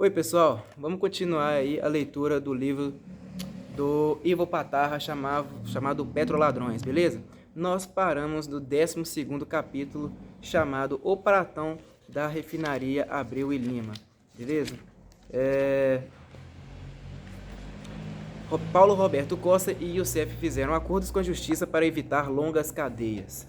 Oi, pessoal, vamos continuar aí a leitura do livro do Ivo Patarra chamado Petroladrões, beleza? Nós paramos no 12º capítulo chamado O Pratão da Refinaria Abreu e Lima, beleza? Paulo Roberto Costa e Youssef fizeram acordos com a justiça para evitar longas cadeias.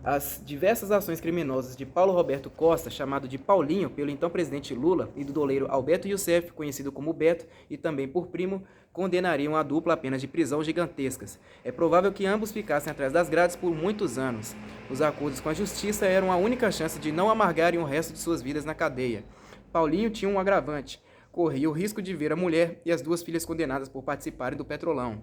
As diversas ações criminosas de Paulo Roberto Costa, chamado de Paulinho pelo então presidente Lula, e do doleiro Alberto Youssef, conhecido como Beto, e também por Primo, condenariam a dupla a penas de prisão gigantescas. É provável que ambos ficassem atrás das grades por muitos anos. Os acordos com a justiça eram a única chance de não amargarem o resto de suas vidas na cadeia. Paulinho tinha um agravante: corria o risco de ver a mulher e as duas filhas condenadas por participarem do Petrolão.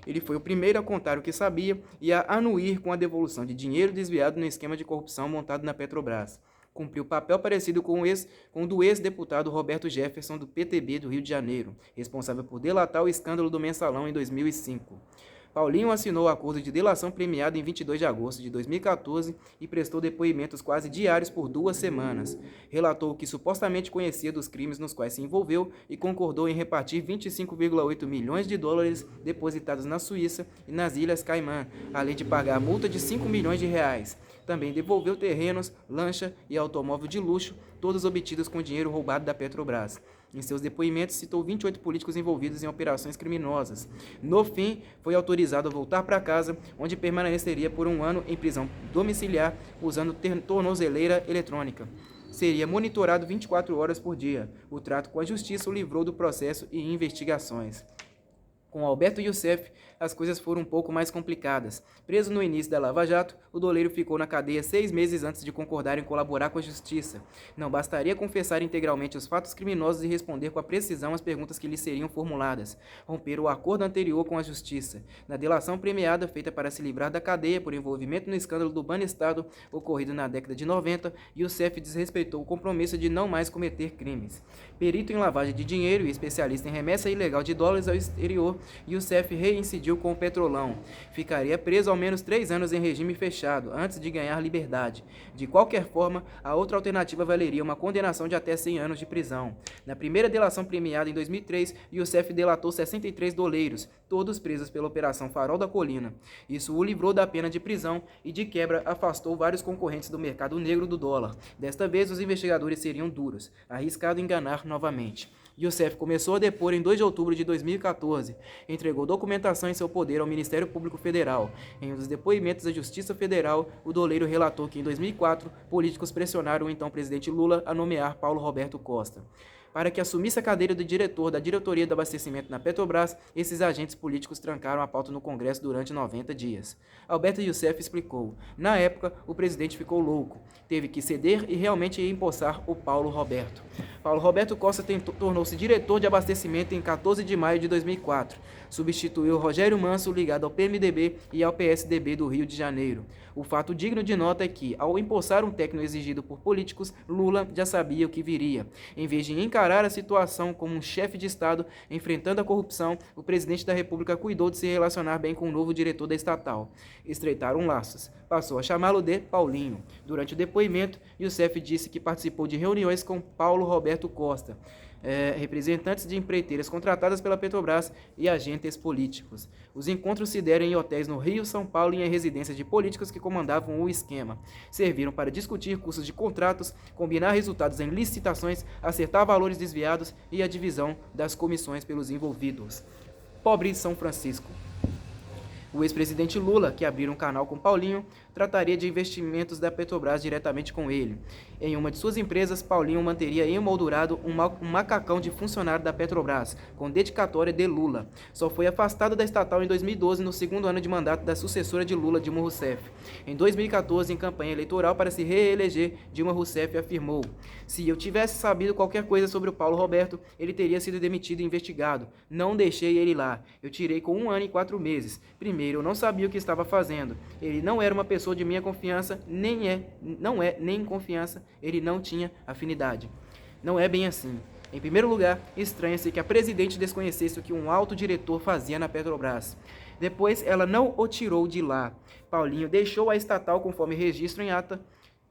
Ele foi o primeiro a contar o que sabia e a anuir com a devolução de dinheiro desviado no esquema de corrupção montado na Petrobras. Cumpriu papel parecido com o do ex-deputado Roberto Jefferson, do PTB do Rio de Janeiro, responsável por delatar o escândalo do Mensalão em 2005. Paulinho assinou o acordo de delação premiado em 22 de agosto de 2014 e prestou depoimentos quase diários por 2 semanas. Relatou o que supostamente conhecia dos crimes nos quais se envolveu e concordou em repartir 25,8 milhões de dólares depositados na Suíça e nas Ilhas Caimã, além de pagar a multa de 5 milhões de reais. Também devolveu terrenos, lancha e automóvel de luxo, todos obtidos com dinheiro roubado da Petrobras. Em seus depoimentos, citou 28 políticos envolvidos em operações criminosas. No fim, foi autorizado a voltar para casa, onde permaneceria por 1 ano em prisão domiciliar, usando tornozeleira eletrônica. Seria monitorado 24 horas por dia. O trato com a justiça o livrou do processo e investigações. Com Alberto Youssef, as coisas foram um pouco mais complicadas. Preso no início da Lava Jato, o doleiro ficou na cadeia 6 meses antes de concordar em colaborar com a justiça. Não bastaria confessar integralmente os fatos criminosos e responder com a precisão às perguntas que lhe seriam formuladas. Romper o acordo anterior com a justiça. Na delação premiada feita para se livrar da cadeia por envolvimento no escândalo do Banestado, ocorrido na década de 90, Youssef desrespeitou o compromisso de não mais cometer crimes. Perito em lavagem de dinheiro e especialista em remessa ilegal de dólares ao exterior, Youssef reincidiu com o Petrolão. Ficaria preso ao menos 3 anos em regime fechado, antes de ganhar liberdade. De qualquer forma, a outra alternativa valeria uma condenação de até 100 anos de prisão. Na primeira delação premiada em 2003, Youssef delatou 63 doleiros, todos presos pela Operação Farol da Colina. Isso o livrou da pena de prisão e, de quebra, afastou vários concorrentes do mercado negro do dólar. Desta vez, os investigadores seriam duros. Arriscado enganar novamente. Youssef começou a depor em 2 de outubro de 2014. Entregou documentação em seu poder ao Ministério Público Federal. Em um dos depoimentos à Justiça Federal, o doleiro relatou que em 2004, políticos pressionaram o então presidente Lula a nomear Paulo Roberto Costa. Para que assumisse a cadeira de diretor da diretoria do abastecimento na Petrobras, esses agentes políticos trancaram a pauta no Congresso durante 90 dias. Alberto Youssef explicou: na época, o presidente ficou louco, teve que ceder e realmente empossar o Paulo Roberto. Paulo Roberto Costa tornou-se diretor de abastecimento em 14 de maio de 2004. Substituiu Rogério Manso, ligado ao PMDB e ao PSDB do Rio de Janeiro. O fato digno de nota é que, ao empossar um técnico exigido por políticos, Lula já sabia o que viria. Em vez de encarar a situação como um chefe de Estado enfrentando a corrupção, o presidente da República cuidou de se relacionar bem com o novo diretor da estatal. Estreitaram laços. Passou a chamá-lo de Paulinho. Durante o depoimento, Youssef disse que participou de reuniões com Paulo Roberto Costa, representantes de empreiteiras contratadas pela Petrobras e agentes políticos. Os encontros se deram em hotéis no Rio, São Paulo e em residências de políticos que comandavam o esquema. Serviram para discutir custos de contratos, combinar resultados em licitações, acertar valores desviados e a divisão das comissões pelos envolvidos. Pobre São Francisco. O ex-presidente Lula, que abriu um canal com Paulinho, trataria de investimentos da Petrobras diretamente com ele. Em uma de suas empresas, Paulinho manteria emoldurado um macacão de funcionário da Petrobras, com dedicatória de Lula. Só foi afastado da estatal em 2012, no 2º ano de mandato da sucessora de Lula, Dilma Rousseff. Em 2014, em campanha eleitoral para se reeleger, Dilma Rousseff afirmou: se eu tivesse sabido qualquer coisa sobre o Paulo Roberto, ele teria sido demitido e investigado. Não deixei ele lá. Eu tirei com 1 ano e 4 meses. Primeiro, eu não sabia o que estava fazendo. Ele não era uma pessoa de minha confiança, não é nem confiança, ele não tinha afinidade. Não é bem assim. Em primeiro lugar, estranha-se que a presidente desconhecesse o que um alto diretor fazia na Petrobras. Depois, ela não o tirou de lá. Paulinho deixou a estatal conforme registro em ata,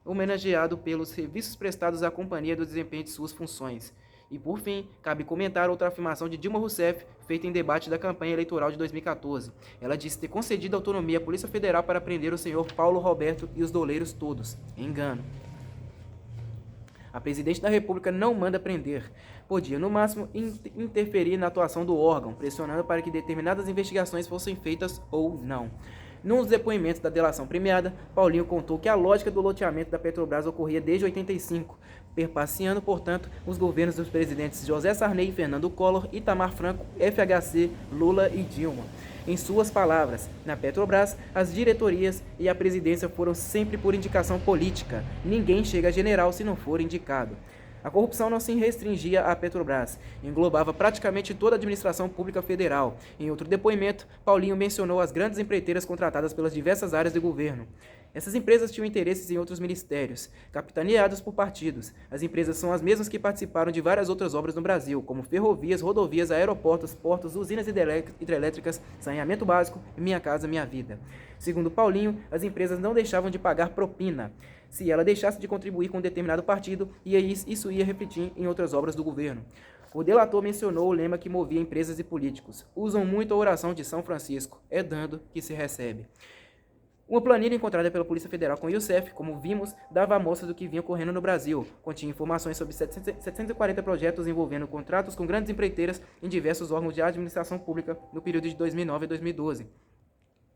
homenageado pelos serviços prestados à companhia do desempenho de suas funções. E por fim, cabe comentar outra afirmação de Dilma Rousseff, feita em debate da campanha eleitoral de 2014. Ela disse ter concedido autonomia à Polícia Federal para prender o senhor Paulo Roberto e os doleiros todos. Engano. A presidente da República não manda prender. Podia, no máximo, interferir na atuação do órgão, pressionando para que determinadas investigações fossem feitas ou não. Num dos depoimentos da delação premiada, Paulinho contou que a lógica do loteamento da Petrobras ocorria desde 85, perpassando, portanto, os governos dos presidentes José Sarney, Fernando Collor, Itamar Franco, FHC, Lula e Dilma. Em suas palavras, na Petrobras, as diretorias e a presidência foram sempre por indicação política. Ninguém chega a general se não for indicado. A corrupção não se restringia à Petrobras, englobava praticamente toda a administração pública federal. Em outro depoimento, Paulinho mencionou as grandes empreiteiras contratadas pelas diversas áreas do governo. Essas empresas tinham interesses em outros ministérios, capitaneados por partidos. As empresas são as mesmas que participaram de várias outras obras no Brasil, como ferrovias, rodovias, aeroportos, portos, usinas hidrelétricas, saneamento básico e Minha Casa Minha Vida. Segundo Paulinho, as empresas não deixavam de pagar propina. Se ela deixasse de contribuir com um determinado partido, isso ia refletir em outras obras do governo. O delator mencionou o lema que movia empresas e políticos. Usam muito a oração de São Francisco, é dando que se recebe. Uma planilha encontrada pela Polícia Federal com o Youssef, como vimos, dava amostra do que vinha ocorrendo no Brasil. Continha informações sobre 740 projetos envolvendo contratos com grandes empreiteiras em diversos órgãos de administração pública no período de 2009 a 2012.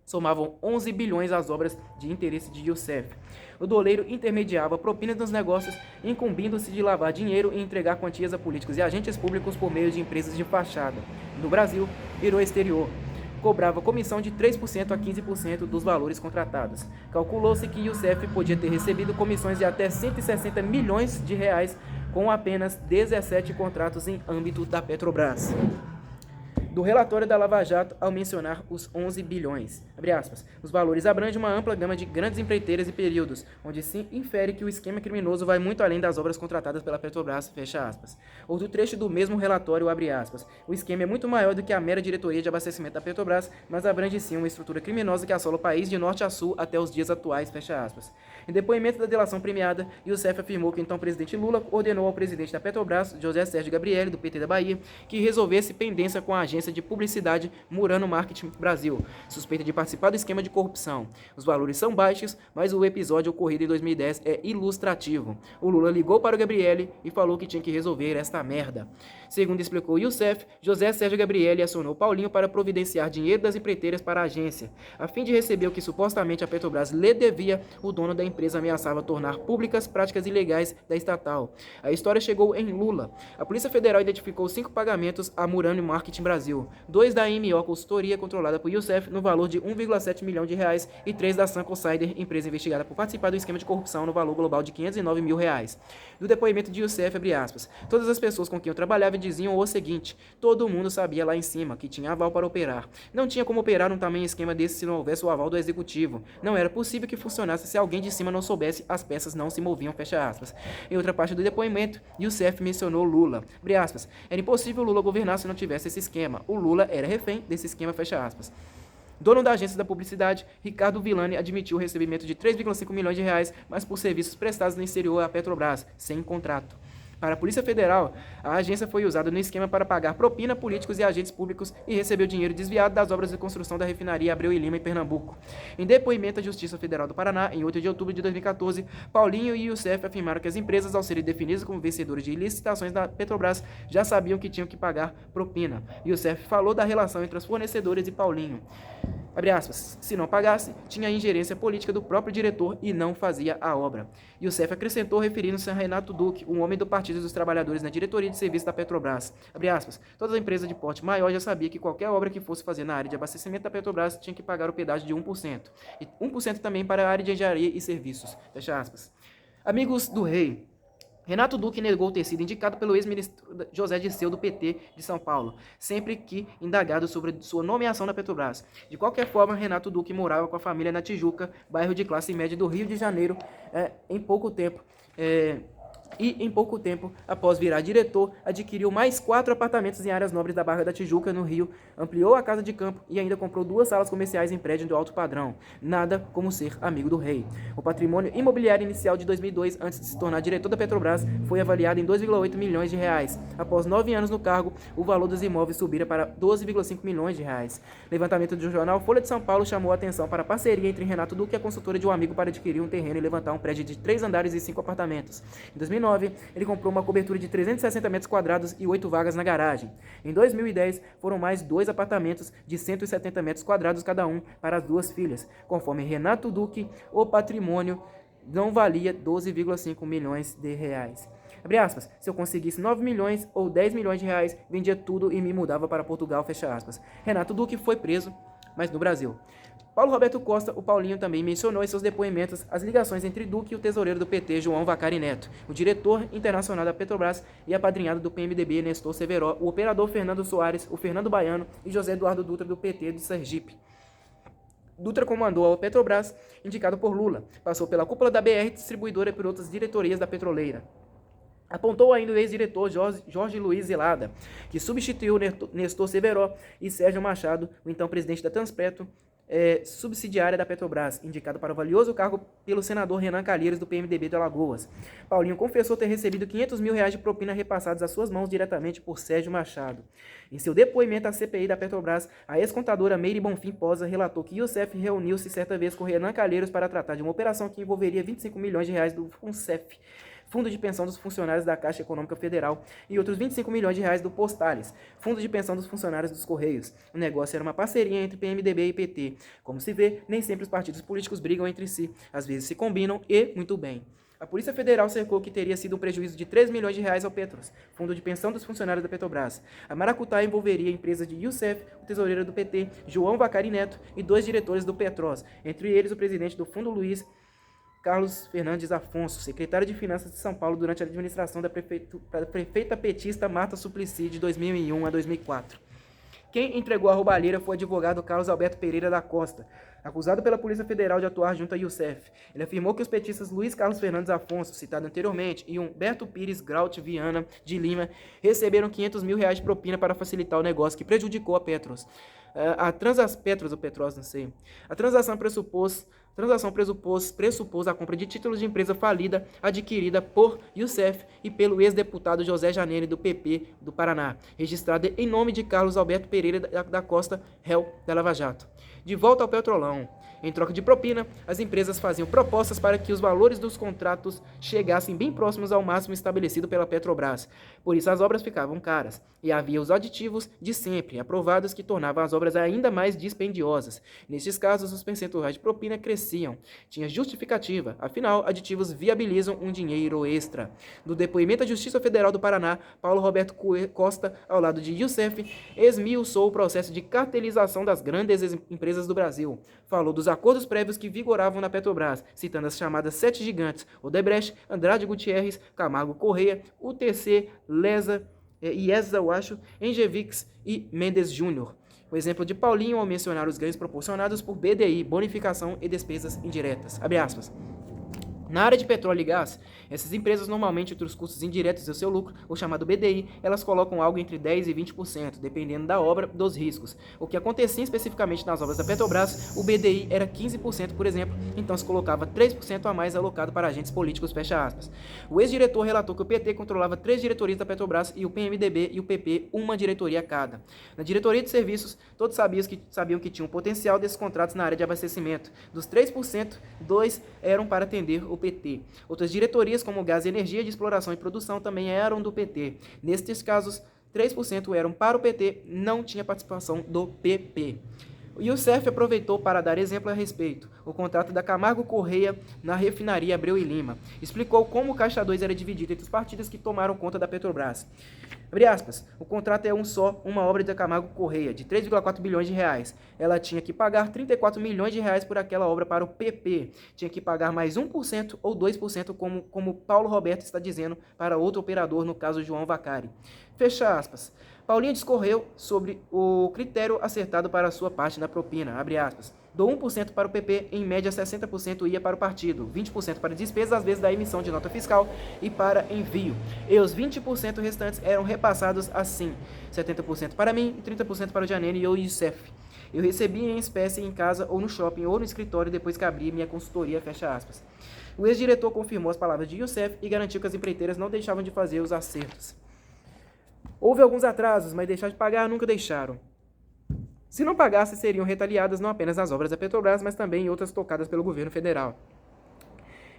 Somavam 11 bilhões as obras de interesse de Youssef. O doleiro intermediava propinas nos negócios, incumbindo-se de lavar dinheiro e entregar quantias a políticos e agentes públicos por meio de empresas de fachada. No Brasil e no exterior. Cobrava comissão de 3% a 15% dos valores contratados. Calculou-se que Youssef podia ter recebido comissões de até 160 milhões de reais com apenas 17 contratos em âmbito da Petrobras. Do relatório da Lava Jato ao mencionar os 11 bilhões. Abre aspas. Os valores abrangem uma ampla gama de grandes empreiteiras e períodos, onde se infere que o esquema criminoso vai muito além das obras contratadas pela Petrobras, fecha aspas. Outro trecho do mesmo relatório, abre aspas. O esquema é muito maior do que a mera diretoria de abastecimento da Petrobras, mas abrange sim uma estrutura criminosa que assola o país de norte a sul até os dias atuais, fecha aspas. Em depoimento da delação premiada, Youssef afirmou que então o presidente Lula ordenou ao presidente da Petrobras, José Sérgio Gabrielli, do PT da Bahia, que resolvesse pendência com a agência de publicidade Murano Marketing Brasil, suspeita de participar do esquema de corrupção. Os valores são baixos, mas o episódio ocorrido em 2010 é ilustrativo. O Lula ligou para o Gabrielli e falou que tinha que resolver esta merda. Segundo explicou Youssef, José Sérgio Gabrielli acionou Paulinho para providenciar dinheiro das empreiteiras para a agência. A fim de receber o que supostamente a Petrobras lhe devia, o dono da empresa ameaçava tornar públicas práticas ilegais da estatal. A história chegou em Lula. A Polícia Federal identificou 5 pagamentos a Murano Marketing Brasil, 2 da MO Consultoria, controlada por Youssef, no valor de 1,7 milhão de reais, e 3 da Sun Consider, empresa investigada por participar do esquema de corrupção no valor global de 509 mil reais. Do depoimento de Youssef, abre aspas, todas as pessoas com quem eu trabalhava diziam o seguinte, todo mundo sabia lá em cima que tinha aval para operar. Não tinha como operar um tamanho esquema desse se não houvesse o aval do executivo. Não era possível que funcionasse se alguém de cima não soubesse, as peças não se moviam, fecha aspas. Em outra parte do depoimento, Youssef mencionou Lula, abre aspas, era impossível Lula governar se não tivesse esse esquema. O Lula era refém desse esquema, fecha aspas. Dono da agência da publicidade, Ricardo Villani admitiu o recebimento de 3,5 milhões de reais, mas por serviços prestados no exterior à Petrobras, sem contrato. Para a Polícia Federal, a agência foi usada no esquema para pagar propina a políticos e agentes públicos e recebeu dinheiro desviado das obras de construção da refinaria Abreu e Lima em Pernambuco. Em depoimento à Justiça Federal do Paraná, em 8 de outubro de 2014, Paulinho e Youssef afirmaram que as empresas, ao serem definidas como vencedoras de licitações da Petrobras, já sabiam que tinham que pagar propina. Youssef falou da relação entre os fornecedores e Paulinho. Abre aspas, se não pagasse, tinha a ingerência política do próprio diretor e não fazia a obra. Youssef acrescentou, referindo-se a Renato Duque, um homem do Partido dos Trabalhadores na diretoria de serviço da Petrobras. Abre aspas, toda empresa de porte maior já sabia que qualquer obra que fosse fazer na área de abastecimento da Petrobras tinha que pagar o pedágio de 1%. E 1% também para a área de engenharia e serviços. Fecha aspas. Amigos do rei, Renato Duque negou ter sido indicado pelo ex-ministro José Dirceu do PT de São Paulo, sempre que indagado sobre sua nomeação na Petrobras. De qualquer forma, Renato Duque morava com a família na Tijuca, bairro de classe média do Rio de Janeiro, em pouco tempo. E, em pouco tempo, após virar diretor, adquiriu mais 4 apartamentos em áreas nobres da Barra da Tijuca, no Rio, ampliou a casa de campo e ainda comprou 2 salas comerciais em prédio do alto padrão. Nada como ser amigo do rei. O patrimônio imobiliário inicial de 2002, antes de se tornar diretor da Petrobras, foi avaliado em 2,8 milhões de reais. Após 9 anos no cargo, o valor dos imóveis subira para 12,5 milhões de reais. Levantamento do jornal Folha de São Paulo chamou a atenção para a parceria entre Renato Duque e a consultora de um amigo para adquirir um terreno e levantar um prédio de 3 andares e 5 apartamentos. Em 2009, ele comprou uma cobertura de 360 metros quadrados e 8 vagas na garagem. Em 2010, foram mais 2 apartamentos de 170 metros quadrados cada um para as 2 filhas. Conforme Renato Duque, o patrimônio não valia 12,5 milhões de reais. Abre aspas, se eu conseguisse 9 milhões ou 10 milhões de reais, vendia tudo e me mudava para Portugal, fecha aspas. Renato Duque foi preso, mas no Brasil. Paulo Roberto Costa, o Paulinho, também mencionou em seus depoimentos as ligações entre Duque e o tesoureiro do PT, João Vacari Neto, o diretor internacional da Petrobras e apadrinhado do PMDB, Nestor Severo, o operador Fernando Soares, o Fernando Baiano e José Eduardo Dutra, do PT de Sergipe. Dutra comandou a Petrobras, indicado por Lula, passou pela cúpula da BR Distribuidora e por outras diretorias da petroleira. Apontou ainda o ex-diretor Jorge Luiz Zelada, que substituiu Nestor Severo, e Sérgio Machado, o então presidente da Transpetro, subsidiária da Petrobras, indicado para o valioso cargo pelo senador Renan Calheiros, do PMDB de Alagoas. Paulinho confessou ter recebido 500 mil reais de propina repassados às suas mãos diretamente por Sérgio Machado. Em seu depoimento à CPI da Petrobras, a ex-contadora Meire Bonfim Posa relatou que Youssef reuniu-se certa vez com Renan Calheiros para tratar de uma operação que envolveria 25 milhões de reais do FUNCEF, Fundo de Pensão dos Funcionários da Caixa Econômica Federal, e outros 25 milhões de reais do Postales, Fundo de Pensão dos Funcionários dos Correios. O negócio era uma parceria entre PMDB e PT. Como se vê, nem sempre os partidos políticos brigam entre si. Às vezes se combinam e muito bem. A Polícia Federal cercou que teria sido um prejuízo de 3 milhões de reais ao Petros, Fundo de Pensão dos Funcionários da Petrobras. A maracutaia envolveria empresas de Youssef, o tesoureiro do PT, João Vacari Neto e 2 diretores do Petros, entre eles o presidente do Fundo Luiz Carlos Fernandes Afonso, secretário de Finanças de São Paulo durante a administração da prefeita petista Marta Suplicy de 2001 a 2004. Quem entregou a roubalheira foi o advogado Carlos Alberto Pereira da Costa, acusado pela Polícia Federal de atuar junto a Youssef. Ele afirmou que os petistas Luiz Carlos Fernandes Afonso, citado anteriormente, e Humberto Pires Graut Viana de Lima receberam 500 mil reais de propina para facilitar o negócio que prejudicou a Petros. A transação pressupôs a compra de títulos de empresa falida adquirida por Youssef e pelo ex-deputado José Janene, do PP do Paraná, registrada em nome de Carlos Alberto Pereira da Costa, réu da Lava Jato. De volta ao Petrolão. Em troca de propina, as empresas faziam propostas para que os valores dos contratos chegassem bem próximos ao máximo estabelecido pela Petrobras. Por isso as obras ficavam caras. E havia os aditivos de sempre, aprovados, que tornavam as obras ainda mais dispendiosas. Nestes casos, os percentuais de propina cresciam. Tinha justificativa, afinal, aditivos viabilizam um dinheiro extra. Do depoimento à Justiça Federal do Paraná, Paulo Roberto Costa, ao lado de Youssef, esmiuçou o processo de cartelização das grandes empresas do Brasil. Falou dos acordos prévios que vigoravam na Petrobras, citando as chamadas 7 gigantes: Odebrecht, Andrade Gutierrez, Camargo Correia, UTC, Lesa, IESA, eu acho, Engevix e Mendes Júnior. O exemplo de Paulinho ao mencionar os ganhos proporcionados por BDI, bonificação e despesas indiretas. Abre aspas. Na área de petróleo e gás, essas empresas normalmente, entre os custos indiretos e o seu lucro, o chamado BDI, elas colocam algo entre 10% e 20%, dependendo da obra, dos riscos. O que acontecia especificamente nas obras da Petrobras, o BDI era 15%, por exemplo, então se colocava 3% a mais alocado para agentes políticos, fecha aspas. O ex-diretor relatou que o PT controlava 3 diretorias da Petrobras e o PMDB e o PP uma diretoria cada. Na diretoria de serviços, todos sabiam que tinham potencial desses contratos na área de abastecimento. Dos 3%, 2 eram para atender o PT. Outras diretorias, como Gás e Energia, de Exploração e Produção, também eram do PT. Nestes casos, 3% eram para o PT, não tinha participação do PP. O Youssef aproveitou para dar exemplo a respeito. O contrato da Camargo Correia na refinaria Abreu e Lima. Explicou como o Caixa 2 era dividido entre os partidos que tomaram conta da Petrobras. Abre aspas, o contrato é uma obra da Camargo Correia, de 3,4 bilhões de reais. Ela tinha que pagar 34 milhões de reais por aquela obra para o PP. Tinha que pagar mais 1% ou 2%, como Paulo Roberto está dizendo, para outro operador, no caso João Vacari. Fecha aspas. Paulinho discorreu sobre o critério acertado para a sua parte da propina, abre aspas. Do 1% para o PP, em média 60% ia para o partido, 20% para despesas, às vezes da emissão de nota fiscal e para envio. E os 20% restantes eram repassados assim, 70% para mim e 30% para o Janine e o Youssef. Eu recebia em espécie em casa ou no shopping ou no escritório depois que abri minha consultoria, fecha aspas. O ex-diretor confirmou as palavras de Youssef e garantiu que as empreiteiras não deixavam de fazer os acertos. Houve alguns atrasos, mas deixar de pagar nunca deixaram. Se não pagassem, seriam retaliadas não apenas nas obras da Petrobras, mas também em outras tocadas pelo governo federal.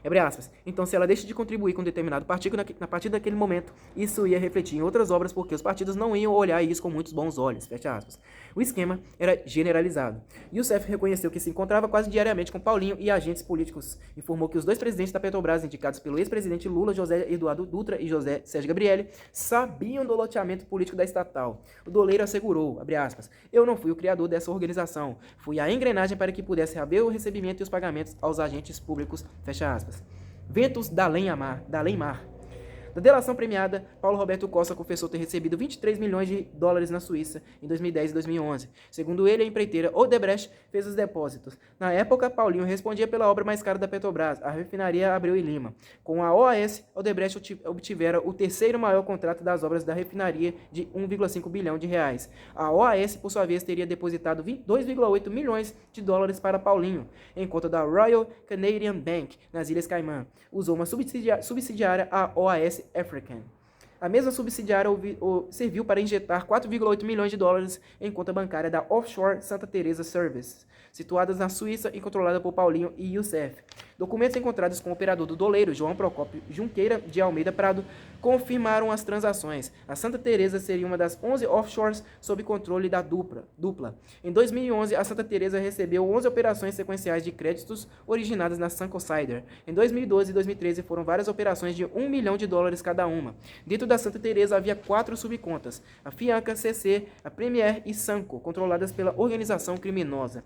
Abre aspas. Então, se ela deixa de contribuir com um determinado partido na partir daquele momento, isso ia refletir em outras obras, porque os partidos não iam olhar isso com muitos bons olhos. Fecha aspas. O esquema era generalizado. Youssef reconheceu que se encontrava quase diariamente com Paulinho e agentes políticos. Informou que os dois presidentes da Petrobras, indicados pelo ex-presidente Lula, José Eduardo Dutra e José Sérgio Gabrielli, sabiam do loteamento político da estatal. O doleiro assegurou, abre aspas, eu não fui o criador dessa organização. Fui a engrenagem para que pudesse haver o recebimento e os pagamentos aos agentes públicos. Fecha aspas. Ventos da Além-Mar. Da delação premiada, Paulo Roberto Costa confessou ter recebido 23 milhões de dólares na Suíça em 2010 e 2011. Segundo ele, a empreiteira Odebrecht fez os depósitos. Na época, Paulinho respondia pela obra mais cara da Petrobras, a refinaria Abreu e Lima. Com a OAS, Odebrecht obtivera o terceiro maior contrato das obras da refinaria de 1,5 bilhão de reais. A OAS, por sua vez, teria depositado 2,8 milhões de dólares para Paulinho, em conta da Royal Canadian Bank, nas Ilhas Caimã. Usou uma subsidiária, a OAS African. A mesma subsidiária serviu para injetar 4,8 milhões de dólares em conta bancária da Offshore Santa Teresa Service, situadas na Suíça e controlada por Paulinho e Youssef. Documentos encontrados com o operador do doleiro, João Procópio Junqueira de Almeida Prado, confirmaram as transações. A Santa Teresa seria uma das 11 offshores sob controle da dupla. Em 2011, a Santa Teresa recebeu 11 operações sequenciais de créditos originadas na Suncoast. Em 2012 e 2013 foram várias operações de 1 milhão de dólares cada uma. Dentro da Santa Teresa havia 4 subcontas, a Fianca, CC, a Premier e Sanco, controladas pela organização criminosa.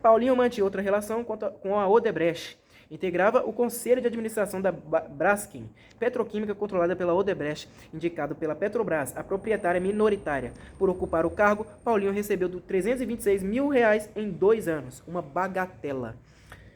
Paulinho mantinha outra relação com a Odebrecht. Integrava o conselho de administração da Braskem, petroquímica controlada pela Odebrecht, indicado pela Petrobras, a proprietária minoritária. Por ocupar o cargo, Paulinho recebeu R$ 326 mil em 2 anos, uma bagatela.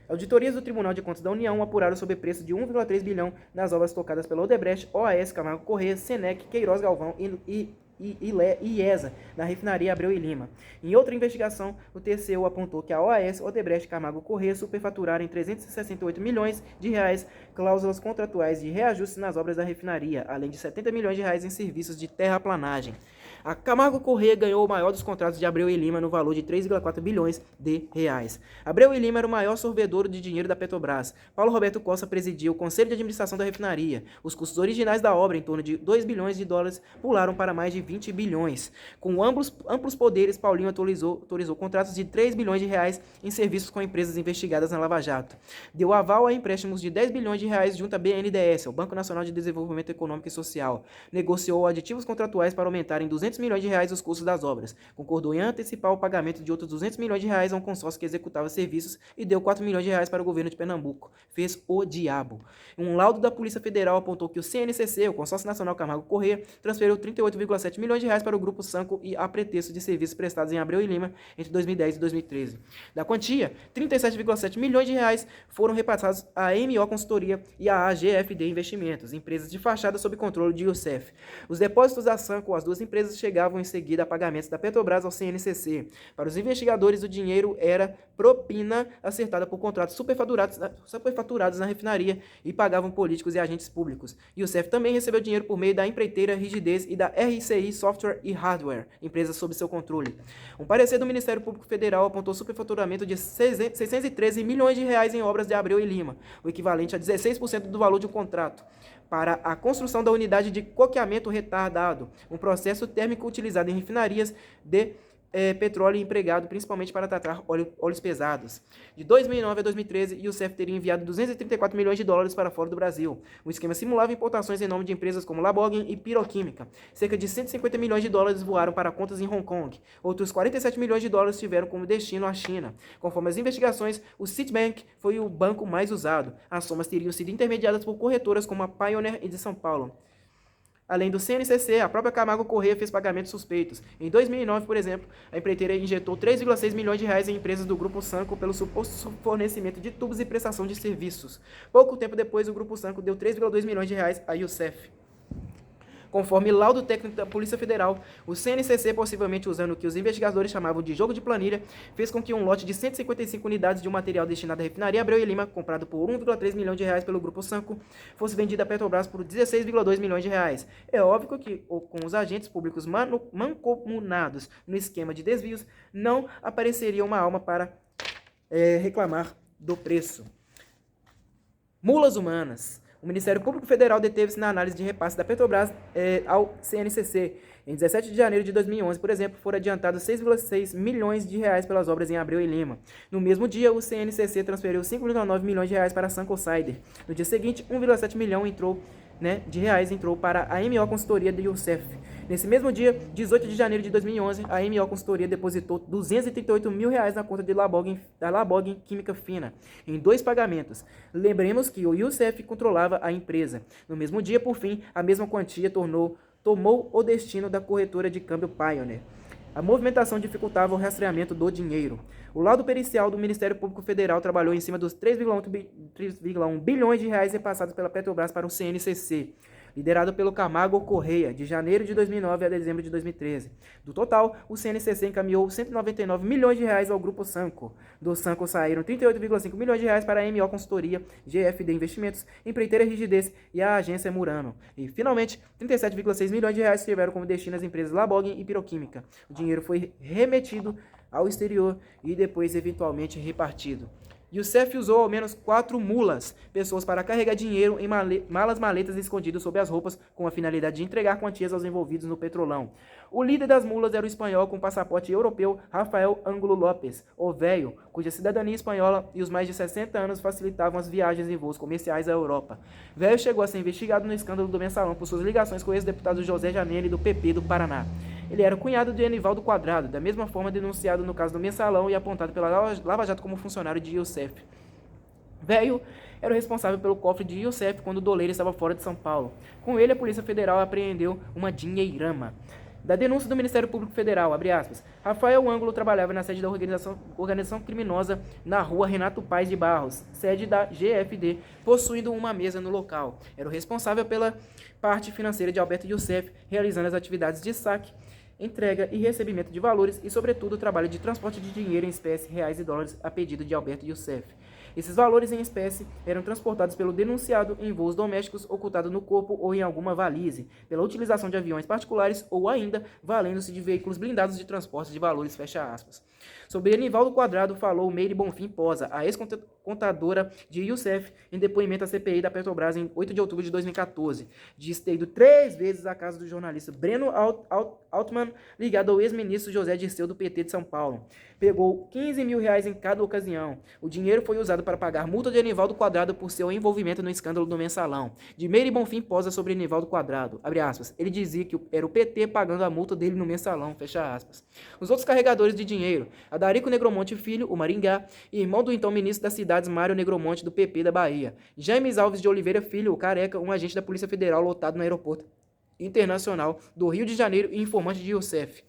Auditorias do Tribunal de Contas da União apuraram sobre preço de 1,3 bilhão nas obras tocadas pela Odebrecht, OAS, Camargo Corrêa, Senec, Queiroz Galvão e IESA, na refinaria Abreu e Lima. Em outra investigação, o TCU apontou que a OAS, Odebrecht e Camargo Corrêa superfaturaram em 368 milhões de reais cláusulas contratuais de reajuste nas obras da refinaria, além de 70 milhões de reais em serviços de terraplanagem. A Camargo Corrêa ganhou o maior dos contratos de Abreu e Lima no valor de 3,4 bilhões de reais. Abreu e Lima era o maior sorvedor de dinheiro da Petrobras. Paulo Roberto Costa presidia o Conselho de Administração da refinaria. Os custos originais da obra, em torno de 2 bilhões de dólares, pularam para mais de 20 bilhões. Com amplos poderes, Paulinho autorizou contratos de 3 bilhões de reais em serviços com empresas investigadas na Lava Jato. Deu aval a empréstimos de 10 bilhões de reais junto à BNDES, o Banco Nacional de Desenvolvimento Econômico e Social. Negociou aditivos contratuais para aumentar em 200 milhões de reais os custos das obras. Concordou em antecipar o pagamento de outros 200 milhões de reais a um consórcio que executava serviços e deu 4 milhões de reais para o governo de Pernambuco. Fez o diabo. Um laudo da Polícia Federal apontou que o CNCC, o Consórcio Nacional Camargo Corrêa, transferiu 38,7 milhões de reais para o Grupo Sanco e a pretexto de serviços prestados em Abreu e Lima entre 2010 e 2013. Da quantia, 37,7 milhões de reais foram repassados à MO Consultoria e à AGFD Investimentos, empresas de fachada sob controle de Youssef. Os depósitos da Sanco, as duas empresas, chegavam em seguida a pagamentos da Petrobras ao CNCC. Para os investigadores, o dinheiro era propina acertada por contratos superfaturados na refinaria e pagavam políticos e agentes públicos. Youssef também recebeu dinheiro por meio da empreiteira Rigidez e da RCI Software e Hardware, empresas sob seu controle. Um parecer do Ministério Público Federal apontou superfaturamento de 613 milhões de reais em obras de Abreu e Lima, o equivalente a 16% do valor de um contrato, para a construção da unidade de coqueamento retardado, um processo térmico utilizado em refinarias de petróleo empregado principalmente para tratar óleos pesados. De 2009 a 2013, Youssef teria enviado 234 milhões de dólares para fora do Brasil. O esquema simulava importações em nome de empresas como Labogen e Piroquímica. Cerca de 150 milhões de dólares voaram para contas em Hong Kong. Outros 47 milhões de dólares tiveram como destino a China. Conforme as investigações, o Citibank foi o banco mais usado. As somas teriam sido intermediadas por corretoras como a Pioneer e de São Paulo. Além do CNCC, a própria Camargo Corrêa fez pagamentos suspeitos. Em 2009, por exemplo, a empreiteira injetou 3,6 milhões de reais em empresas do Grupo Sanco pelo suposto fornecimento de tubos e prestação de serviços. Pouco tempo depois, o Grupo Sanco deu 3,2 milhões de reais à Youssef. Conforme laudo técnico da Polícia Federal, o CNCC, possivelmente usando o que os investigadores chamavam de jogo de planilha, fez com que um lote de 155 unidades de um material destinado à refinaria Abreu e Lima, comprado por 1,3 milhão de reais pelo Grupo Sanco, fosse vendido à Petrobras por 16,2 milhões de reais. É óbvio que, com os agentes públicos mancomunados no esquema de desvios, não apareceria uma alma para reclamar do preço. Mulas humanas. O Ministério Público Federal deteve-se na análise de repasse da Petrobras ao CNCC. Em 17 de janeiro de 2011, por exemplo, foram adiantados 6,6 milhões de reais pelas obras em Abreu e Lima. No mesmo dia, o CNCC transferiu 5,9 milhões de reais para a Sanco Sider. No dia seguinte, 1,7 milhão de reais entrou para a MO Consultoria de Youssef. Nesse mesmo dia, 18 de janeiro de 2011, a MO Consultoria depositou 238 mil reais na conta da Labog Química Fina, em 2 pagamentos. Lembremos que o Youssef controlava a empresa. No mesmo dia, por fim, a mesma quantia tomou o destino da corretora de câmbio Pioneer. A movimentação dificultava o rastreamento do dinheiro. O laudo pericial do Ministério Público Federal trabalhou em cima dos 3,1 bilhões de reais repassados pela Petrobras para o CNCC, liderado pelo Camargo Corrêa, de janeiro de 2009 a dezembro de 2013. Do total, o CNCC encaminhou 199 milhões de reais ao Grupo Sanco. Do Sanco saíram 38,5 milhões de reais para a MO Consultoria, GFD Investimentos, Empreiteira Rigidez e a Agência Murano. E, finalmente, 37,6 milhões de reais tiveram como destino as empresas Labog e Piroquímica. O dinheiro foi remetido ao exterior e depois, eventualmente, repartido. Youssef usou ao menos 4 mulas, pessoas para carregar dinheiro em maletas escondidas sob as roupas, com a finalidade de entregar quantias aos envolvidos no Petrolão. O líder das mulas era o espanhol com passaporte europeu Rafael Ângulo Lopes, o Velho, cuja cidadania espanhola e os mais de 60 anos facilitavam as viagens em voos comerciais à Europa. Velho chegou a ser investigado no escândalo do Mensalão por suas ligações com o ex-deputado José Janelli do PP do Paraná. Ele era o cunhado de Enivaldo Quadrado, da mesma forma denunciado no caso do Mensalão e apontado pela Lava Jato como funcionário de Youssef. Velho era o responsável pelo cofre de Youssef quando o doleiro estava fora de São Paulo. Com ele, a Polícia Federal apreendeu uma dinheirama. Da denúncia do Ministério Público Federal, abre aspas, Rafael Ângulo trabalhava na sede da organização criminosa na rua Renato Paes de Barros, sede da GFD, possuindo uma mesa no local. Era o responsável pela parte financeira de Alberto Youssef, realizando as atividades de saque, entrega e recebimento de valores e, sobretudo, o trabalho de transporte de dinheiro em espécie, reais e dólares, a pedido de Alberto Youssef. Esses valores em espécie eram transportados pelo denunciado em voos domésticos, ocultado no corpo ou em alguma valise, pela utilização de aviões particulares ou ainda valendo-se de veículos blindados de transporte de valores, fecha aspas. Sobre Enivaldo Quadrado falou Meire Bonfim Posa, a ex-contadora de Youssef, em depoimento à CPI da Petrobras em 8 de outubro de 2014. Diz ter ido 3 vezes à casa do jornalista Breno Altman, ligado ao ex-ministro José Dirceu do PT de São Paulo. Pegou 15 mil reais em cada ocasião. O dinheiro foi usado para pagar multa de Enivaldo Quadrado por seu envolvimento no escândalo do Mensalão. De Meire Bonfim Posa sobre Enivaldo Quadrado, abre aspas, ele dizia que era o PT pagando a multa dele no Mensalão, fecha aspas. Os outros carregadores de dinheiro, Adarico Negromonte Filho, o Maringá, irmão do então ministro das Cidades Mário Negromonte do PP da Bahia. James Alves de Oliveira Filho, o Careca, um agente da Polícia Federal lotado no aeroporto internacional do Rio de Janeiro e informante de Youssef.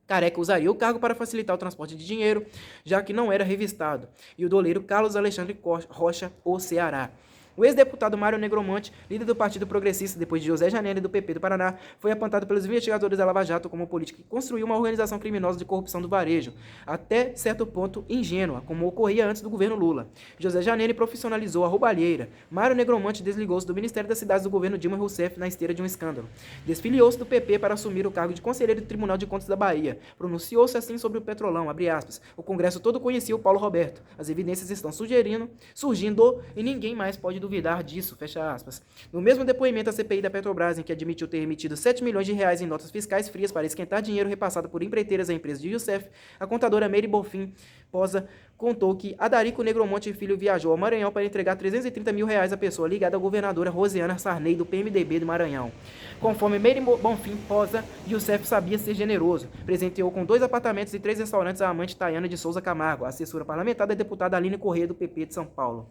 Careca usaria o cargo para facilitar o transporte de dinheiro, já que não era revistado. E o doleiro Carlos Alexandre Rocha, o Ceará. O ex-deputado Mário Negromonte, líder do Partido Progressista depois de José Janelli do PP do Paraná, foi apontado pelos investigadores da Lava Jato como político que construiu uma organização criminosa de corrupção do varejo, até certo ponto ingênua, como ocorria antes do governo Lula. José Janelli profissionalizou a roubalheira. Mário Negromonte desligou-se do Ministério das Cidades do governo Dilma Rousseff na esteira de um escândalo. Desfiliou-se do PP para assumir o cargo de conselheiro do Tribunal de Contas da Bahia. Pronunciou-se assim sobre o Petrolão, abre aspas. O Congresso todo conhecia o Paulo Roberto. As evidências estão surgindo e ninguém mais pode duvidar disso, fecha aspas. No mesmo depoimento à CPI da Petrobras, em que admitiu ter emitido 7 milhões de reais em notas fiscais frias para esquentar dinheiro repassado por empreiteiras à empresa de Youssef, a contadora Meire Bonfim Posa contou que Adarico Negromonte Filho viajou ao Maranhão para entregar 330 mil reais à pessoa ligada à governadora Rosiana Sarney do PMDB do Maranhão. Conforme Meire Bonfim Posa, Youssef sabia ser generoso. Presenteou com 2 apartamentos e 3 restaurantes a amante Tayana de Souza Camargo, a assessora parlamentar da deputada Aline Corrêa do PP de São Paulo.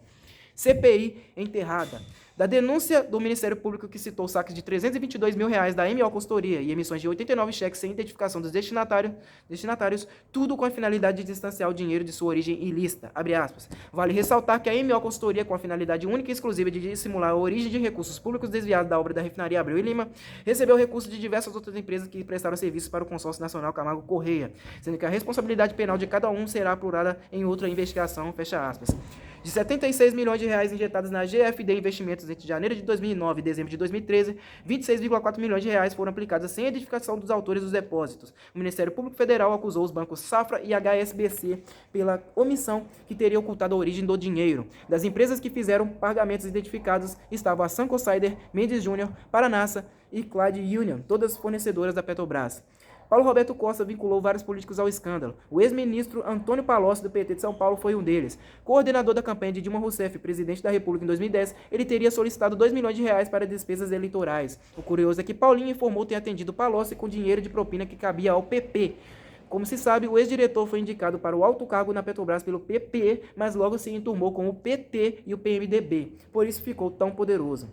CPI enterrada. Da denúncia do Ministério Público que citou saques de R$ 322 mil da MO Consultoria e emissões de 89 cheques sem identificação dos destinatários, tudo com a finalidade de distanciar o dinheiro de sua origem ilícita. Abre aspas. Vale ressaltar que a MO Consultoria, com a finalidade única e exclusiva de dissimular a origem de recursos públicos desviados da obra da refinaria Abreu e Lima, recebeu recursos de diversas outras empresas que prestaram serviços para o consórcio nacional Camargo Correia, sendo que a responsabilidade penal de cada um será apurada em outra investigação, fecha aspas. De 76 milhões de reais injetados na GFD Investimentos entre janeiro de 2009 e dezembro de 2013, 26,4 milhões de reais foram aplicados sem identificação dos autores dos depósitos. O Ministério Público Federal acusou os bancos Safra e HSBC pela omissão que teria ocultado a origem do dinheiro. Das empresas que fizeram pagamentos identificados estavam a Sanco Cider, Mendes Júnior, Paranassa e Clyde Union, todas fornecedoras da Petrobras. Paulo Roberto Costa vinculou vários políticos ao escândalo. O ex-ministro Antônio Palocci, do PT de São Paulo, foi um deles. Coordenador da campanha de Dilma Rousseff, presidente da República em 2010, ele teria solicitado 2 milhões de reais para despesas eleitorais. O curioso é que Paulinho informou ter atendido Palocci com dinheiro de propina que cabia ao PP. Como se sabe, o ex-diretor foi indicado para o alto cargo na Petrobras pelo PP, mas logo se enturmou com o PT e o PMDB. Por isso ficou tão poderoso.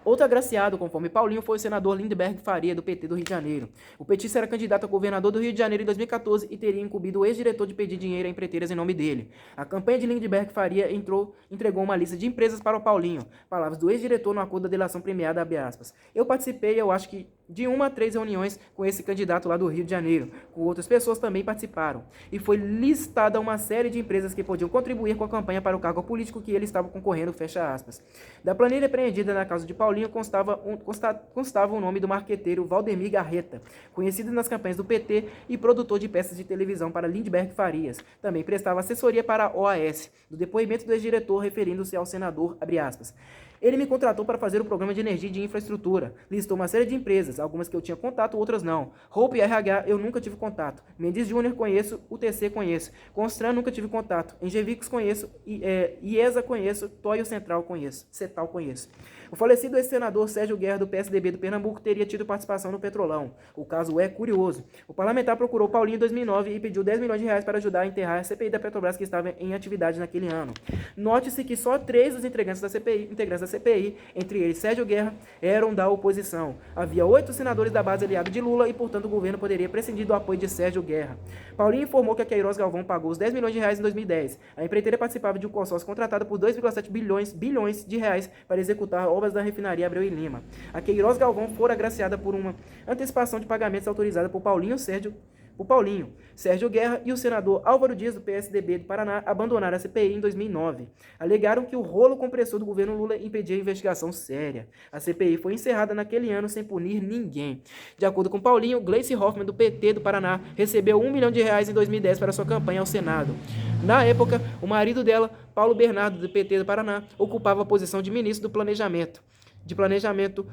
Outro agraciado, conforme Paulinho, foi o senador Lindbergh Faria, do PT do Rio de Janeiro. O petista era candidato a governador do Rio de Janeiro em 2014 e teria incumbido o ex-diretor de pedir dinheiro a empreiteiras em nome dele. A campanha de Lindbergh Faria entregou uma lista de empresas para o Paulinho. Palavras do ex-diretor no acordo da delação premiada, abre aspas. Eu participei, eu acho que de 1 a 3 reuniões com esse candidato lá do Rio de Janeiro. Com outras pessoas também participaram. E foi listada uma série de empresas que podiam contribuir com a campanha para o cargo político que ele estava concorrendo, fecha aspas. Da planilha apreendida na casa de Paulinho constava o nome do marqueteiro Valdemir Garreta, conhecido nas campanhas do PT e produtor de peças de televisão para Lindbergh Farias. Também prestava assessoria para a OAS. Do depoimento do ex-diretor referindo-se ao senador, abre aspas. Ele me contratou para fazer o programa de energia e de infraestrutura. Listou uma série de empresas, algumas que eu tinha contato, outras não. Roupa e RH eu nunca tive contato. Mendes Júnior conheço, UTC conheço. Constran nunca tive contato. Engevix conheço, IESA conheço, Toyo Central conheço, Cetal conheço. O falecido ex-senador Sérgio Guerra, do PSDB do Pernambuco, teria tido participação no Petrolão. O caso é curioso. O parlamentar procurou Paulinho em 2009 e pediu 10 milhões de reais para ajudar a enterrar a CPI da Petrobras que estava em atividade naquele ano. Note-se que só 3 dos integrantes da CPI, entre eles Sérgio Guerra, eram da oposição. Havia 8 senadores da base aliada de Lula e, portanto, o governo poderia prescindir do apoio de Sérgio Guerra. Paulinho informou que a Queiroz Galvão pagou os 10 milhões de reais em 2010. A empreiteira participava de um consórcio contratado por 2,7 bilhões de reais para executar obras da refinaria Abreu e Lima. A Queiroz Galvão fora agraciada por uma antecipação de pagamentos autorizada por Sérgio Guerra e o senador Álvaro Dias, do PSDB do Paraná, abandonaram a CPI em 2009. Alegaram que o rolo compressor do governo Lula impedia a investigação séria. A CPI foi encerrada naquele ano sem punir ninguém. De acordo com Paulinho, Gleice Hoffmann, do PT do Paraná, recebeu R$ 1 milhão em 2010 para sua campanha ao Senado. Na época, o marido dela, Paulo Bernardo, do PT do Paraná, ocupava a posição de ministro do Planejamento,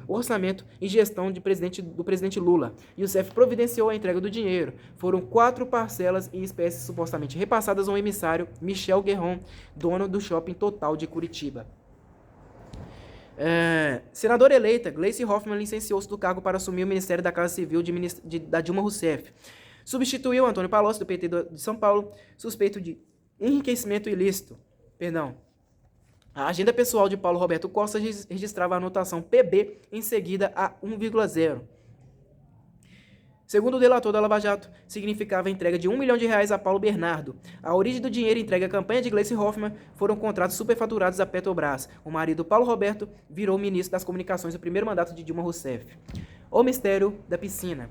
Orçamento e Gestão do presidente Lula. E o CEF providenciou a entrega do dinheiro. Foram 4 parcelas em espécies supostamente repassadas ao emissário Michel Guerron, dono do Shopping Total de Curitiba. Senadora eleita, Gleice Hoffmann licenciou-se do cargo para assumir o Ministério da Casa Civil da Dilma Rousseff. Substituiu Antônio Palocci, do PT de São Paulo, suspeito de enriquecimento ilícito. A agenda pessoal de Paulo Roberto Costa registrava a anotação PB em seguida a 1,0. Segundo o delator da Lava Jato, significava a entrega de R$ 1 milhão a Paulo Bernardo. A origem do dinheiro entregue à campanha de Gleice Hoffmann foram contratos superfaturados à Petrobras. O marido Paulo Roberto virou ministro das Comunicações no primeiro mandato de Dilma Rousseff. O mistério da piscina.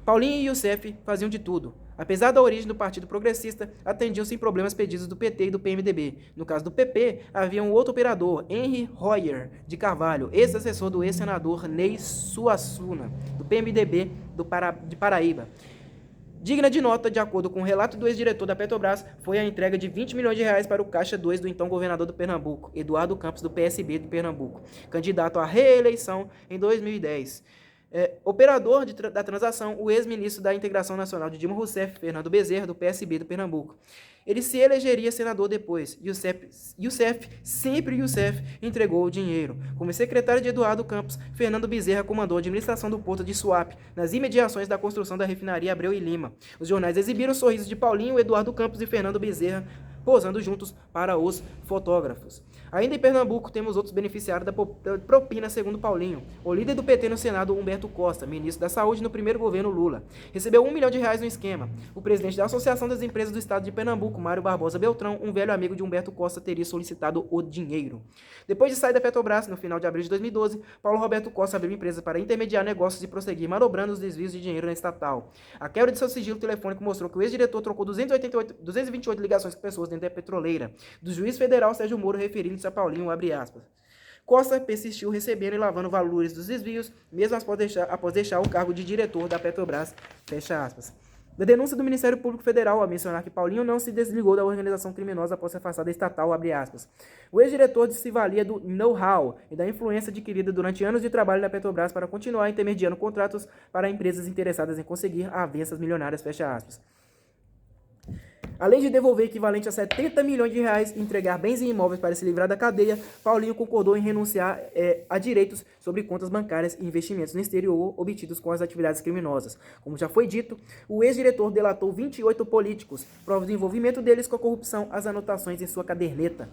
Paulinho e Youssef faziam de tudo. Apesar da origem do Partido Progressista, atendiam sem problemas pedidos do PT e do PMDB. No caso do PP, havia um outro operador, Henry Royer de Carvalho, ex-assessor do ex-senador Ney Suassuna, do PMDB de Paraíba. Digna de nota, de acordo com o relato do ex-diretor da Petrobras, foi a entrega de R$ 20 milhões para o Caixa 2 do então governador do Pernambuco, Eduardo Campos, do PSB de Pernambuco, candidato à reeleição em 2010. Operador da transação, o ex-ministro da Integração Nacional de Dilma Rousseff, Fernando Bezerra, do PSB do Pernambuco. Ele se elegeria senador depois. Sempre Youssef entregou o dinheiro. Como secretário de Eduardo Campos, Fernando Bezerra comandou a administração do porto de Suape, nas imediações da construção da refinaria Abreu e Lima. Os jornais exibiram os sorrisos de Paulinho, Eduardo Campos e Fernando Bezerra posando juntos para os fotógrafos. Ainda em Pernambuco, temos outros beneficiários da propina, segundo Paulinho. O líder do PT no Senado, Humberto Costa, ministro da Saúde no primeiro governo Lula, recebeu R$1 milhão no esquema. O presidente da Associação das Empresas do Estado de Pernambuco, Mário Barbosa Beltrão, um velho amigo de Humberto Costa, teria solicitado o dinheiro. Depois de sair da Petrobras, no final de abril de 2012, Paulo Roberto Costa abriu empresa para intermediar negócios e prosseguir manobrando os desvios de dinheiro na estatal. A quebra de seu sigilo telefônico mostrou que o ex-diretor trocou 228 ligações com pessoas dentro da petroleira. Do juiz federal Sérgio Moro, referindo-se a Paulinho, abre aspas. Costa persistiu recebendo e lavando valores dos desvios, mesmo após deixar o cargo de diretor da Petrobras, fecha aspas. Da denúncia do Ministério Público Federal a mencionar que Paulinho não se desligou da organização criminosa após se afastar da estatal, abre aspas. O ex-diretor se valia do know-how e da influência adquirida durante anos de trabalho na Petrobras para continuar intermediando contratos para empresas interessadas em conseguir avanças milionárias, fecha aspas. Além de devolver equivalente a R$70 milhões e entregar bens e imóveis para se livrar da cadeia, Paulinho concordou em renunciar a direitos sobre contas bancárias e investimentos no exterior obtidos com as atividades criminosas. Como já foi dito, o ex-diretor delatou 28 políticos, prova do envolvimento deles com a corrupção, as anotações em sua caderneta.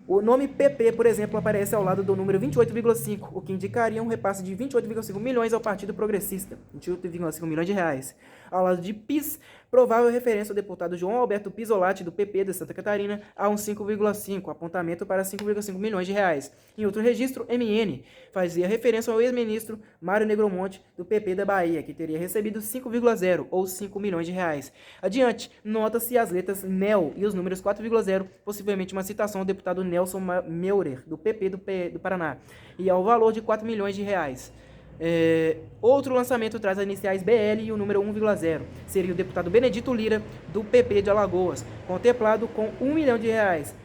O nome PP, por exemplo, aparece ao lado do número 28,5, o que indicaria um repasse de 28,5 milhões ao Partido Progressista, 28,5 milhões de reais. Ao lado de PIS, provável referência ao deputado João Alberto Pisolati, do PP de Santa Catarina, a um 5,5, apontamento para 5,5 milhões de reais. Em outro registro, MN fazia referência ao ex-ministro Mário Negromonte, do PP da Bahia, que teria recebido 5,0 ou 5 milhões de reais. Adiante, nota-se as letras NEL e os números 4,0, possivelmente uma citação ao deputado Nelson Meurer, do PP do Paraná, e ao valor de 4 milhões de reais. Outro lançamento traz as iniciais BL e o número 1,0. Seria o deputado Benedito Lira, do PP de Alagoas, contemplado com 1 milhão de reais.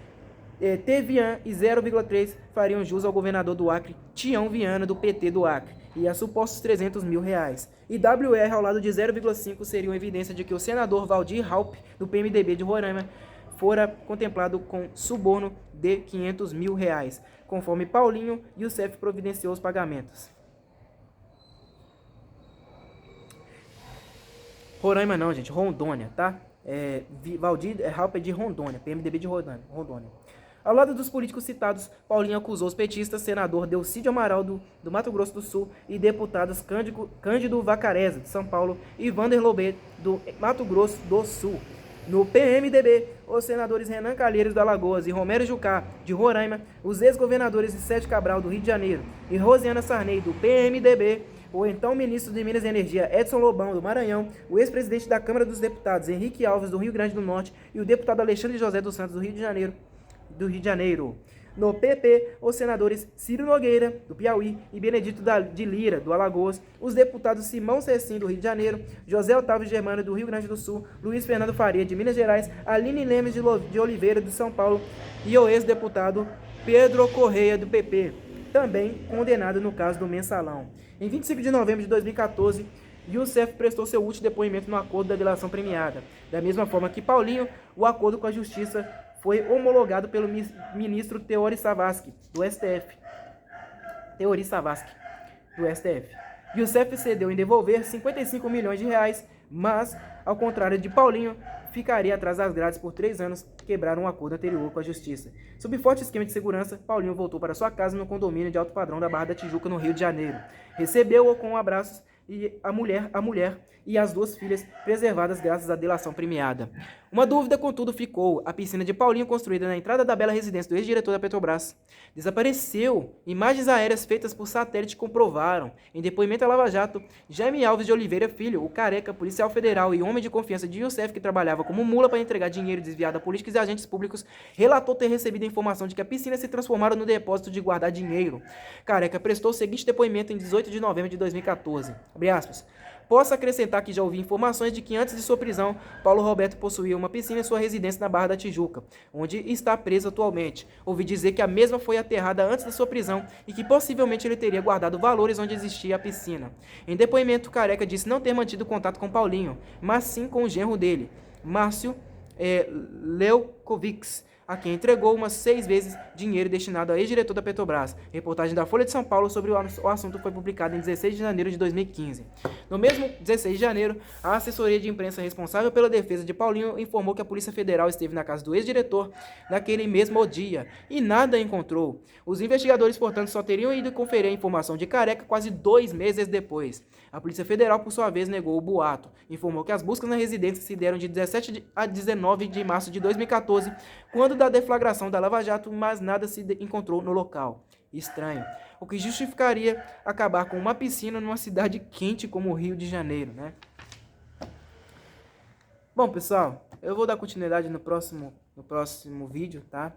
T-Vian e 0,3 fariam jus ao governador do Acre, Tião Viana, do PT do Acre, e a supostos 300 mil reais. E WR ao lado de 0,5 seriam evidência de que o senador Valdir Raupp, do PMDB de Roraima, fora contemplado com suborno de 500 mil reais, conforme Paulinho e o CEF providenciou os pagamentos. Roraima não, gente, Rondônia, tá? Valdir Raupp é de Rondônia, PMDB de Rondônia. Ao lado dos políticos citados, Paulinho acusou os petistas, senador Delcídio Amaral do Mato Grosso do Sul e deputados Cândido Vacarezza, de São Paulo, e Vander Lobet, do Mato Grosso do Sul. No PMDB, os senadores Renan Calheiros, do Alagoas, e Romero Jucá, de Roraima, os ex-governadores Sete Cabral, do Rio de Janeiro, e Rosiana Sarney, do PMDB, o então ministro de Minas e Energia Edson Lobão, do Maranhão, o ex-presidente da Câmara dos Deputados Henrique Alves, do Rio Grande do Norte, e o deputado Alexandre José dos Santos, do Rio de Janeiro. No PP, os senadores Ciro Nogueira, do Piauí, e Benedito de Lira, do Alagoas, os deputados Simão Cecim, do Rio de Janeiro, José Otávio Germano, do Rio Grande do Sul, Luiz Fernando Faria, de Minas Gerais, Aline Lemes de Oliveira, de São Paulo, e o ex-deputado Pedro Correia, do PP, também condenado no caso do Mensalão. Em 25 de novembro de 2014, Youssef prestou seu último depoimento no acordo da delação premiada. Da mesma forma que Paulinho, o acordo com a Justiça foi homologado pelo ministro Teori Savasky, do STF. Youssef cedeu em devolver 55 milhões de reais, mas, ao contrário de Paulinho, ficaria atrás das grades por 3 anos, que quebraram um acordo anterior com a Justiça. Sob forte esquema de segurança, Paulinho voltou para sua casa no condomínio de alto padrão da Barra da Tijuca, no Rio de Janeiro. Recebeu-o com abraços e a mulher e as 2 filhas preservadas graças à delação premiada. Uma dúvida, contudo, ficou. A piscina de Paulinho, construída na entrada da bela residência do ex-diretor da Petrobras, desapareceu. Imagens aéreas feitas por satélite comprovaram. Em depoimento à Lava Jato, Jaime Alves de Oliveira Filho, o careca, policial federal e homem de confiança de Youssef, que trabalhava como mula para entregar dinheiro desviado a políticos e agentes públicos, relatou ter recebido a informação de que a piscina se transformara no depósito de guardar dinheiro. Careca prestou o seguinte depoimento em 18 de novembro de 2014. Abre aspas. Posso acrescentar que já ouvi informações de que antes de sua prisão, Paulo Roberto possuía uma piscina em sua residência na Barra da Tijuca, onde está preso atualmente. Ouvi dizer que a mesma foi aterrada antes da sua prisão e que possivelmente ele teria guardado valores onde existia a piscina. Em depoimento, Careca disse não ter mantido contato com Paulinho, mas sim com o genro dele, Márcio Leukovics, a quem entregou umas 6 vezes dinheiro destinado a ex-diretor da Petrobras. Reportagem da Folha de São Paulo sobre o assunto foi publicada em 16 de janeiro de 2015. No mesmo 16 de janeiro, a assessoria de imprensa responsável pela defesa de Paulinho informou que a Polícia Federal esteve na casa do ex-diretor naquele mesmo dia e nada encontrou. Os investigadores, portanto, só teriam ido conferir a informação de Careca quase 2 meses depois. A Polícia Federal, por sua vez, negou o boato. Informou que as buscas na residência se deram de 17 a 19 de março de 2014, quando da deflagração da Lava Jato, mas nada se encontrou no local. Estranho. O que justificaria acabar com uma piscina numa cidade quente como o Rio de Janeiro, né? Bom, pessoal, eu vou dar continuidade no próximo vídeo, tá?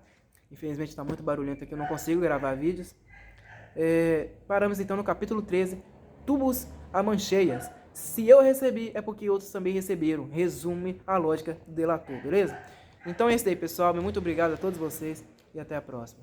Infelizmente está muito barulhento aqui, eu não consigo gravar vídeos. Paramos então no capítulo 13, tubos a mancheias. Se eu recebi, é porque outros também receberam. Resume a lógica do delator, beleza? Então é isso aí, pessoal. Muito obrigado a todos vocês e até a próxima.